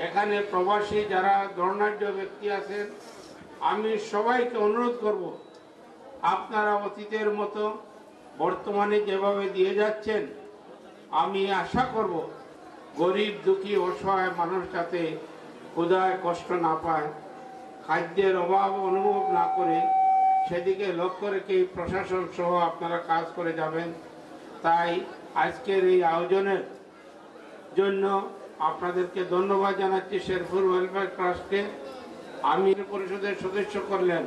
এখানে প্রবাসী যারা ধর্নাঢ্য ব্যক্তি আছেন, আমি সবাইকে অনুরোধ করব, আপনারা অতীতের মতো বর্তমানে যেভাবে দিয়ে যাচ্ছেন, আমি আশা করব গরিব দুঃখী অসহায় মানুষ যাতে ক্ষুধায় কষ্ট না পায়, খাদ্যের অভাব অনুভব না করে, সেদিকে লক্ষ্য রেখে প্রশাসন সহ আপনারা কাজ করে যাবেন। তাই আজকের এই আয়োজনের জন্য আপনাদেরকে ধন্যবাদ জানাচ্ছি। শেরপুর ওয়েলফেয়ার ট্রাস্টকে আমি পরিষদের সদস্য করলেন,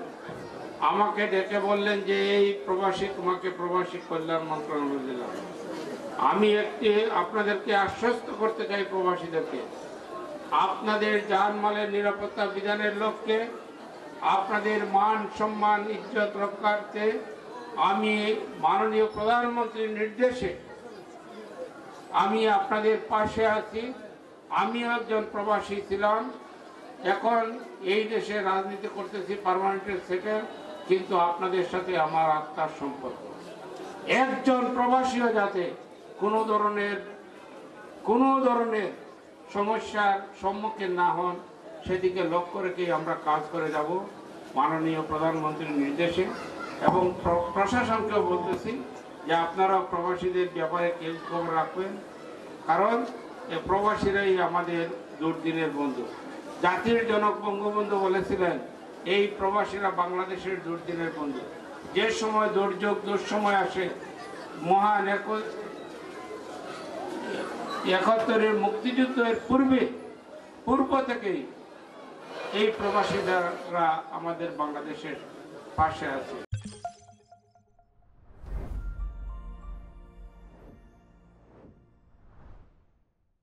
আমাকে ডেকে বললেন যে এই প্রবাসী, তোমাকে প্রবাসী কল্যাণ মন্ত্রণালয় দিলাম। আমি আপনাদেরকে আশ্বস্ত করতে চাই, প্রবাসীদেরকে আপনাদের জানমালের নিরাপত্তা বিধানের লক্ষ্যে, আপনাদের মান সম্মান ইজ্জত রক্ষার্থে আমি মাননীয় প্রধানমন্ত্রীর নির্দেশে আমি আপনাদের পাশে আছি। আমি একজন প্রবাসী ছিলাম, এখন এই দেশে রাজনীতি করতেছি, পার্মানেন্ট সেটেল, কিন্তু আপনাদের সাথে আমার আত্মার সম্পর্ক। একজন প্রবাসীও যাতে কোনো ধরনের সমস্যার সম্মুখীন না হন, সেদিকে লক্ষ্য রেখে আমরা কাজ করে যাব মাননীয় প্রধানমন্ত্রীর নির্দেশে। এবং প্রশাসনকেও বলতেছি যে আপনারা প্রবাসীদের ব্যাপারে খোঁজ রাখবেন, কারণ এই প্রবাসীরাই আমাদের দুর্দিনের বন্ধু। জাতির জনক বঙ্গবন্ধু বলেছিলেন, এই প্রবাসীরা বাংলাদেশের দুর্দিনের বন্ধু। যে সময় দুঃসময় আসে, মহান ৭১ মুক্তিযুদ্ধের পূর্ব থেকেই এই প্রবাসীরা আমাদের বাংলাদেশের পাশে আছে।